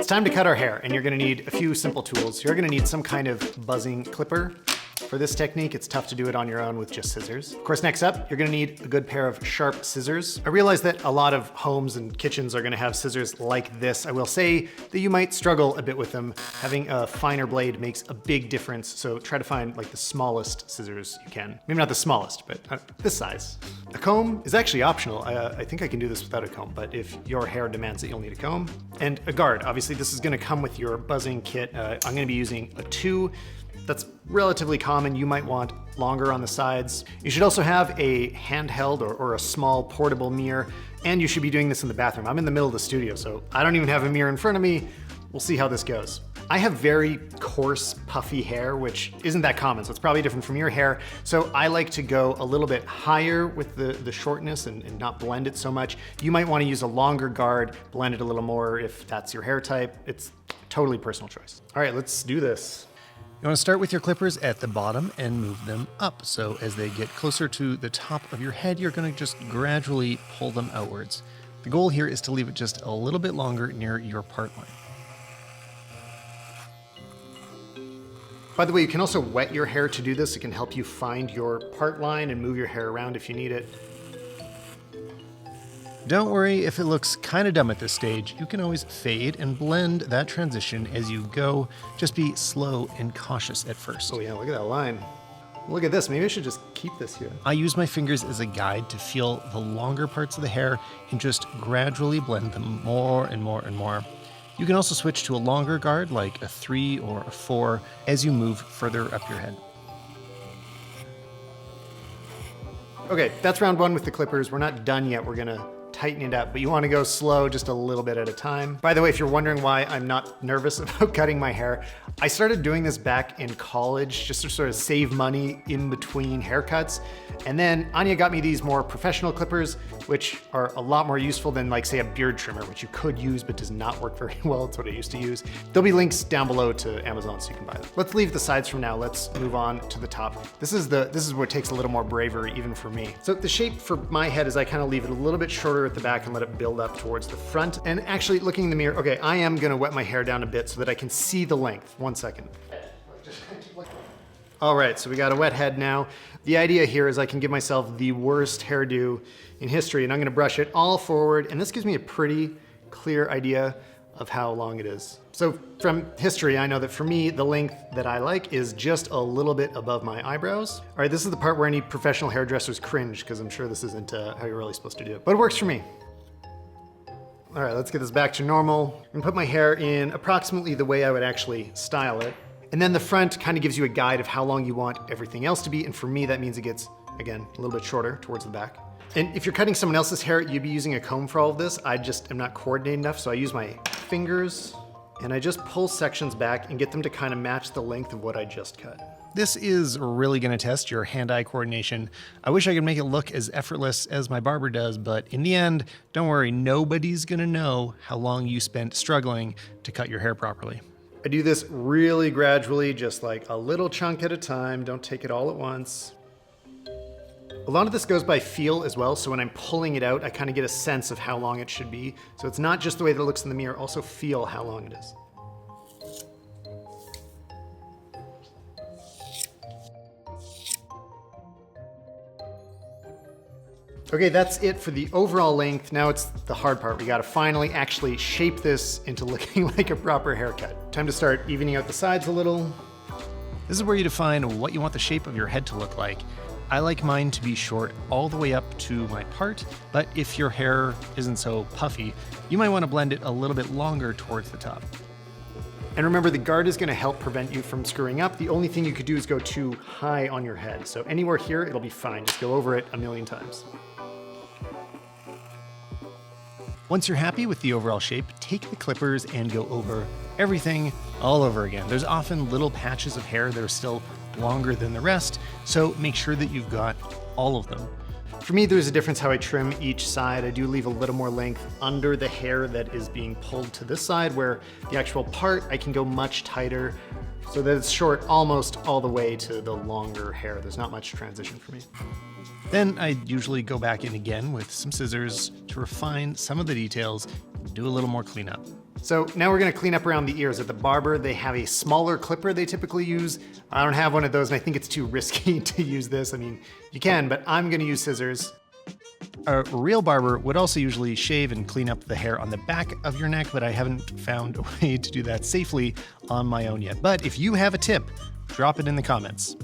It's time to cut our hair, and you're gonna need a few simple tools. You're gonna need some kind of buzzing clipper. For this technique, it's tough to do it on your own with just scissors. Of course, next up, you're gonna need a good pair of sharp scissors. I realize that a lot of homes and kitchens are gonna have scissors like this. I will say that you might struggle a bit with them. Having a finer blade makes a big difference, so try to find like the smallest scissors you can. Maybe not the smallest, but this size. A comb is actually optional. I think I can do this without a comb, but if your hair demands it, you'll need a comb. And a guard. Obviously, this is gonna come with your buzzing kit. I'm gonna be using a 2. That's relatively common. You might want longer on the sides. You should also have a handheld or a small portable mirror, and you should be doing this in the bathroom. I'm in the middle of the studio, so I don't even have a mirror in front of me. We'll see how this goes. I have very coarse, puffy hair, which isn't that common, so it's probably different from your hair. So I like to go a little bit higher with the shortness and not blend it so much. You might want to use a longer guard, blend it a little more if that's your hair type. It's totally personal choice. All right, let's do this. You want to start with your clippers at the bottom and move them up. So as they get closer to the top of your head, you're going to just gradually pull them outwards. The goal here is to leave it just a little bit longer near your part line. By the way, you can also wet your hair to do this. It can help you find your part line and move your hair around if you need it. Don't worry if it looks kind of dumb at this stage. You can always fade and blend that transition as you go. Just be slow and cautious at first. Oh yeah, look at that line. Look at this, maybe I should just keep this here. I use my fingers as a guide to feel the longer parts of the hair and just gradually blend them more and more and more. You can also switch to a longer guard like a 3 or a 4 as you move further up your head. Okay, that's round 1 with the clippers. We're not done yet. We're gonna tighten it up, but you want to go slow, just a little bit at a time. By the way, if you're wondering why I'm not nervous about cutting my hair, I started doing this back in college just to sort of save money in between haircuts. And then Anya got me these more professional clippers, which are a lot more useful than like say a beard trimmer, which you could use but does not work very well. It's what I used to use. There'll be links down below to Amazon so you can buy them. Let's leave the sides from now. Let's move on to the top. This is what takes a little more bravery even for me. So the shape for my head is I kind of leave it a little bit shorter at the back and let it build up towards the front. And actually looking in the mirror, okay, I am gonna wet my hair down a bit so that I can see the length. 1 second. All right, so we got a wet head now. The idea here is I can give myself the worst hairdo in history, and I'm gonna brush it all forward, and this gives me a pretty clear idea of how long it is. So from history, I know that for me, the length that I like is just a little bit above my eyebrows. All right, this is the part where any professional hairdressers cringe, because I'm sure this isn't how you're really supposed to do it, but it works for me. All right, let's get this back to normal. I'm gonna put my hair in approximately the way I would actually style it. And then the front kind of gives you a guide of how long you want everything else to be. And for me, that means it gets, again, a little bit shorter towards the back. And if you're cutting someone else's hair, you'd be using a comb for all of this. I just am not coordinated enough, so I use my fingers and I just pull sections back and get them to kind of match the length of what I just cut. This is really gonna test your hand-eye coordination. I wish I could make it look as effortless as my barber does, but in the end, don't worry, nobody's gonna know how long you spent struggling to cut your hair properly. I do this really gradually, just like a little chunk at a time. Don't take it all at once. A lot of this goes by feel as well, so when I'm pulling it out, I kind of get a sense of how long it should be. So it's not just the way that it looks in the mirror, also feel how long it is. Okay, that's it for the overall length. Now it's the hard part. We gotta finally actually shape this into looking like a proper haircut. Time to start evening out the sides a little. This is where you define what you want the shape of your head to look like. I like mine to be short all the way up to my part, but if your hair isn't so puffy, you might want to blend it a little bit longer towards the top. And remember, the guard is going to help prevent you from screwing up. The only thing you could do is go too high on your head. So anywhere here, it'll be fine. Just go over it a million times. Once you're happy with the overall shape, take the clippers and go over everything all over again. There's often little patches of hair that are still longer than the rest, so make sure that you've got all of them. For me, there's a difference how I trim each side. I do leave a little more length under the hair that is being pulled to this side, where the actual part, I can go much tighter so that it's short almost all the way to the longer hair. There's not much transition for me. Then I usually go back in again with some scissors to refine some of the details, do a little more cleanup. So now we're gonna clean up around the ears. At the barber, they have a smaller clipper they typically use. I don't have one of those and I think it's too risky to use this. I mean, you can, but I'm gonna use scissors. A real barber would also usually shave and clean up the hair on the back of your neck, but I haven't found a way to do that safely on my own yet. But if you have a tip, drop it in the comments.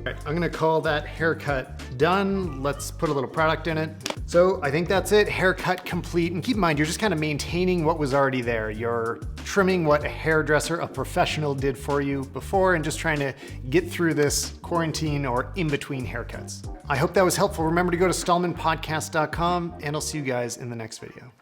All right, I'm gonna call that haircut done. Let's put a little product in it. So I think that's it, haircut complete. And keep in mind, you're just kind of maintaining what was already there. You're trimming what a hairdresser, a professional did for you before and just trying to get through this quarantine or in between haircuts. I hope that was helpful. Remember to go to stallmanpodcast.com and I'll see you guys in the next video.